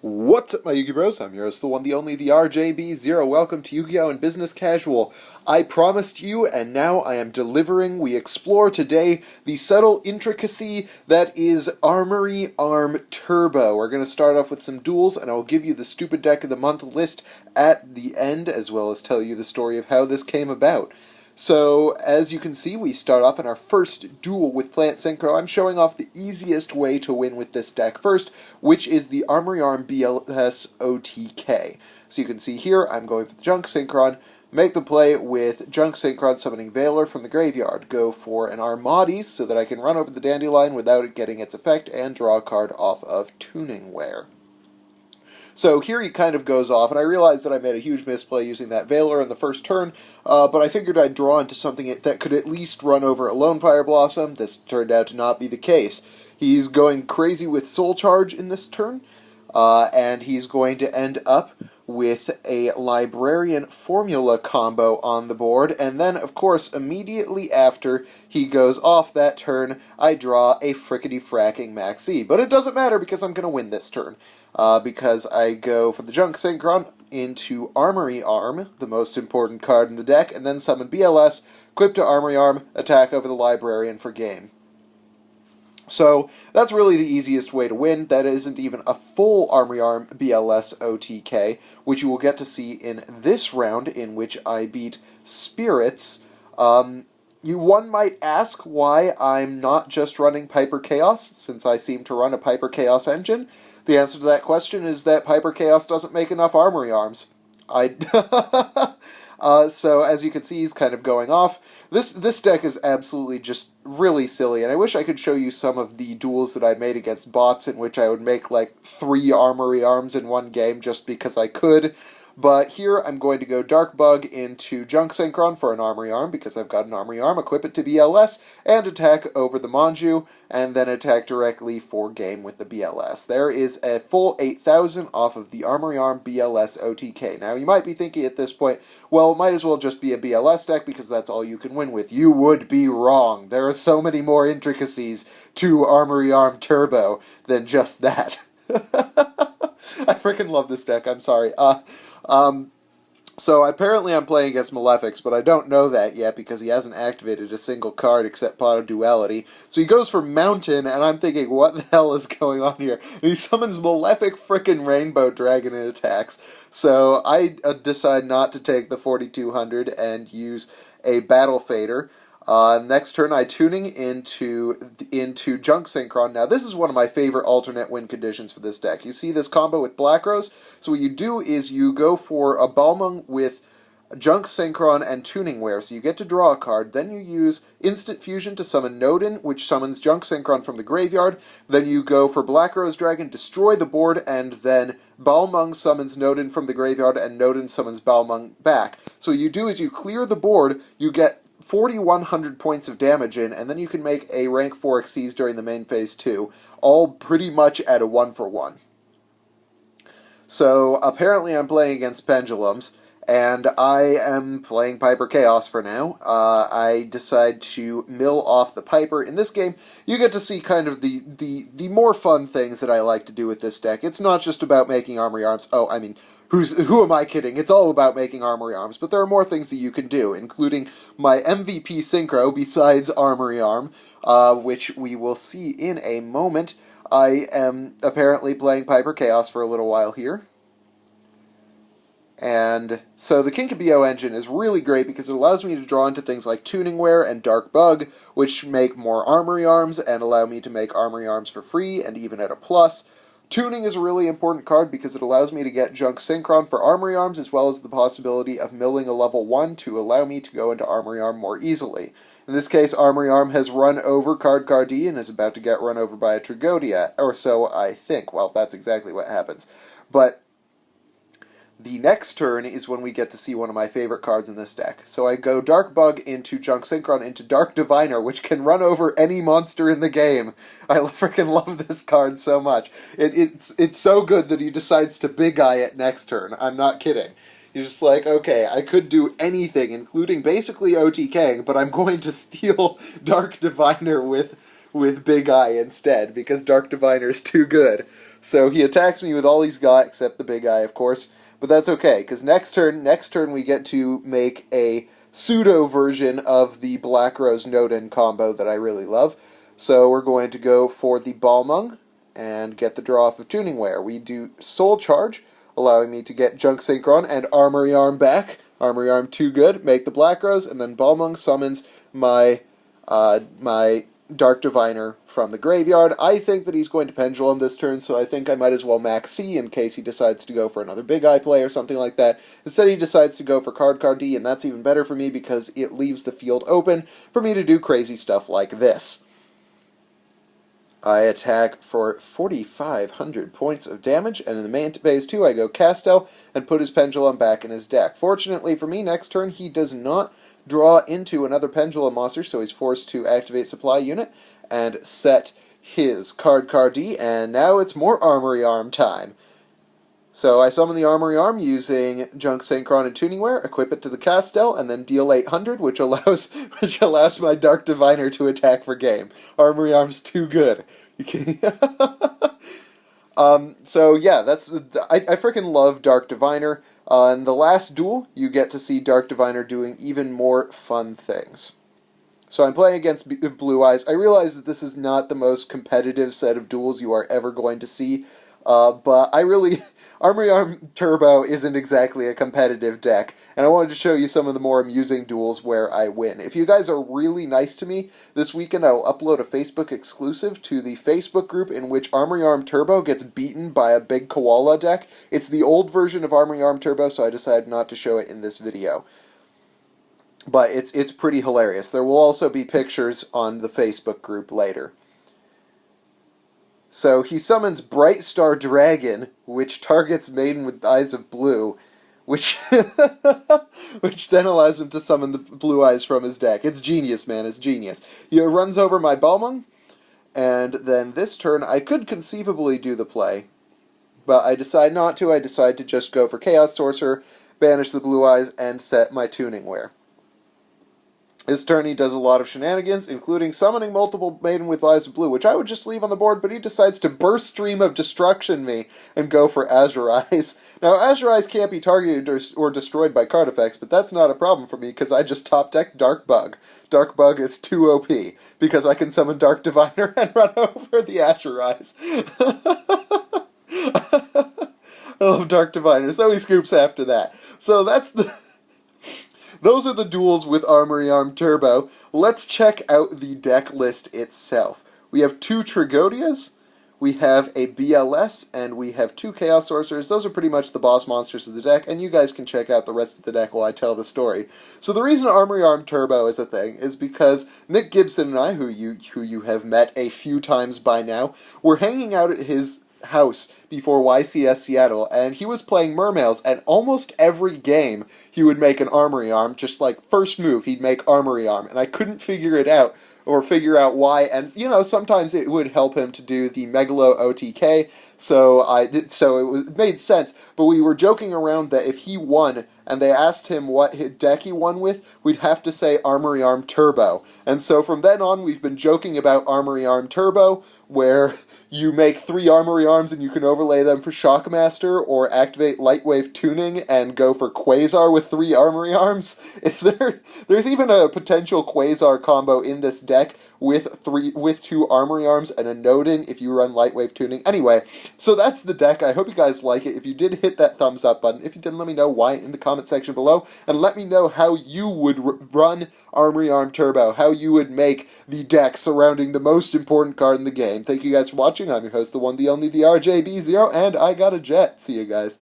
What's up, my Yu-Gi Bros? I'm yours, the one, the only, the RJB0. Welcome to Yu-Gi-Oh! And Business Casual. I promised you, and now I am delivering. We explore today the subtle intricacy that is Armory Arm Turbo. We're going to start off with some duels, and I will give you the Stupid Deck of the Month list at the end, as well as tell you the story of how this came about. So, as you can see, we start off in our first duel with Plant Synchro. I'm showing off the easiest way to win with this deck first, which is the Armory Arm BLS OTK. So you can see here, I'm going for the Junk Synchron, make the play with Junk Synchron summoning Veiler from the graveyard, go for an Armades so that I can run over the Dandelion without it getting its effect, and draw a card off of Tuning Wear. So here he kind of goes off, and I realized that I made a huge misplay using that Veiler in the first turn, but I figured I'd draw into something that could at least run over a Lone Fire Blossom. This turned out to not be the case. He's going crazy with Soul Charge in this turn, and he's going to end up with a Librarian Formula combo on the board, and then, of course, immediately after he goes off that turn, I draw a frickety-fracking Maxi. But it doesn't matter because I'm going to win this turn. Because I go for the Junk Synchron into Armory Arm, the most important card in the deck, and then summon BLS, equip to Armory Arm, attack over the Librarian for game. So, that's really the easiest way to win. That isn't even a full Armory Arm BLS OTK, which you will get to see in this round, in which I beat Spirits. One might ask why I'm not just running Piper Chaos, since I seem to run a Piper Chaos engine. The answer to that question is that Piper Chaos doesn't make enough Armory Arms. So as you can see, he's kind of going off. This deck is absolutely just really silly, and I wish I could show you some of the duels that I made against bots in which I would make like 3 Armory Arms in one game just because I could. But here I'm going to go Dark Bug into Junk Synchron for an Armory Arm, because I've got an Armory Arm, equip it to BLS, and attack over the Manju, and then attack directly for game with the BLS. There is a full 8,000 off of the Armory Arm BLS OTK. Now, you might be thinking at this point, well, it might as well just be a BLS deck, because that's all you can win with. You would be wrong. There are so many more intricacies to Armory Arm Turbo than just that. I freaking love this deck, I'm sorry. So apparently I'm playing against Malefics, but I don't know that yet because he hasn't activated a single card except Pot of Duality. So he goes for Mountain, and I'm thinking, what the hell is going on here? And he summons Malefic frickin' Rainbow Dragon and attacks. So I decide not to take the 4200 and use a Battle Fader. Next turn, I tuning into Junk Synchron. Now, this is one of my favorite alternate win conditions for this deck. You see this combo with Black Rose? So what you do is you go for a Balmung with Junk Synchron and Tuning Wear. So you get to draw a card. Then you use Instant Fusion to summon Nodin, which summons Junk Synchron from the graveyard. Then you go for Black Rose Dragon, destroy the board, and then Balmung summons Nodin from the graveyard, and Nodin summons Balmung back. So what you do is you clear the board, you get 4,100 points of damage in, and then you can make a rank 4 Xyz during the main phase 2, all pretty much at a 1-for-1. So apparently I'm playing against Pendulums, and I am playing Piper Chaos for now. I decide to mill off the Piper. In this game, you get to see kind of the more fun things that I like to do with this deck. It's not just about making Armory Arms. Oh, I mean, who am I kidding? It's all about making Armory Arms, but there are more things that you can do, including my MVP Synchro besides Armory Arm, which we will see in a moment. I am apparently playing Piper Chaos for a little while here. And so the Kinkabio engine is really great because it allows me to draw into things like Tuning Wear and Dark Bug, which make more Armory Arms and allow me to make Armory Arms for free and even at a plus. Tuning is a really important card because it allows me to get Junk Synchron for Armory Arms, as well as the possibility of milling a level 1 to allow me to go into Armory Arm more easily. In this case, Armory Arm has run over Card D and is about to get run over by a Trigodia, or so I think. Well, that's exactly what happens. But the next turn is when we get to see one of my favorite cards in this deck. So I go Dark Bug into Junk Synchron into Dark Diviner, which can run over any monster in the game. I freaking love this card so much. It's so good that he decides to Big Eye it next turn. I'm not kidding. He's just like, okay, I could do anything, including basically OTKing, but I'm going to steal Dark Diviner with Big Eye instead, because Dark Diviner is too good. So he attacks me with all he's got, except the big eye, of course. But that's okay, because next turn we get to make a pseudo version of the Black Rose Nodin combo that I really love. So we're going to go for the Balmung and get the draw off of Tuning Wear. We do Soul Charge, allowing me to get Junk Synchron and Armory Arm back. Armory Arm too good, make the Black Rose, and then Balmung summons my my Dark Diviner from the graveyard. I think that he's going to Pendulum this turn, so I think I might as well max C in case he decides to go for another Big Eye play or something like that. Instead he decides to go for Card D, and that's even better for me because it leaves the field open for me to do crazy stuff like this. I attack for 4,500 points of damage, and in the main phase 2 I go Castel and put his Pendulum back in his deck. Fortunately for me, next turn he does not draw into another Pendulum monster, so he's forced to activate Supply Unit and set his Card D, and now it's more Armory Arm time. So I summon the Armory Arm using Junk Synchron and Tuning Wear, equip it to the Castel, and then deal 800, which allows my Dark Diviner to attack for game. Armory Arm's too good. You can so yeah, I freaking love Dark Diviner. In the last duel, you get to see Dark Diviner doing even more fun things. So I'm playing against Blue Eyes. I realize that this is not the most competitive set of duels you are ever going to see, but Armory Arm Turbo isn't exactly a competitive deck, and I wanted to show you some of the more amusing duels where I win. If you guys are really nice to me, this weekend I will upload a Facebook exclusive to the Facebook group in which Armory Arm Turbo gets beaten by a big koala deck. It's the old version of Armory Arm Turbo, so I decided not to show it in this video. But it's pretty hilarious. There will also be pictures on the Facebook group later. So he summons Bright Star Dragon, which targets Maiden with Eyes of Blue, which which then allows him to summon the Blue Eyes from his deck. It's genius, man, it's genius. He runs over my Balmung, and then this turn I could conceivably do the play, but I decide not to. I decide to just go for Chaos Sorcerer, banish the Blue Eyes, and set my Tuning Wear. This turn he does a lot of shenanigans, including summoning multiple Maiden with Eyes of Blue, which I would just leave on the board, but he decides to Burst Stream of Destruction me and go for Azure Eyes. Now, Azure Eyes can't be targeted or destroyed by card effects, but that's not a problem for me, because I just top deck Dark Bug. Dark Bug is too OP, because I can summon Dark Diviner and run over the Azure Eyes. I love Dark Diviner, so he scoops after that. So those are the duels with Armory Arm Turbo. Let's check out the deck list itself. We have 2 Trigodias, we have a BLS, and we have 2 Chaos Sorcerers. Those are pretty much the boss monsters of the deck, and you guys can check out the rest of the deck while I tell the story. So the reason Armory Arm Turbo is a thing is because Nick Gibson and I, who you have met a few times by now, were hanging out at his house before YCS Seattle, and he was playing Mermails, and almost every game he would make an Armory Arm. Just like first move, he'd make Armory Arm, and I couldn't figure it out, or figure out why, and sometimes it would help him to do the Megalo OTK, so it made sense, but we were joking around that if he won, and they asked him what deck he won with, we'd have to say Armory Arm Turbo, and so from then on we've been joking about Armory Arm Turbo, where you make 3 Armory Arms and you can overlay them for Shockmaster, or activate Lightwave Tuning and go for Quasar with 3 Armory Arms. There's even a potential Quasar combo in this deck with 2 Armory Arms and a Nodin if you run Lightwave Tuning. Anyway, so that's the deck. I hope you guys like it. If you did, hit that thumbs up button. If you didn't, let me know why in the comment section below, and let me know how you would run Armory Arm Turbo, how you would make the deck surrounding the most important card in the game. Thank you guys for watching. I'm your host, the one, the only, the RJB0, and I got a jet. See you guys.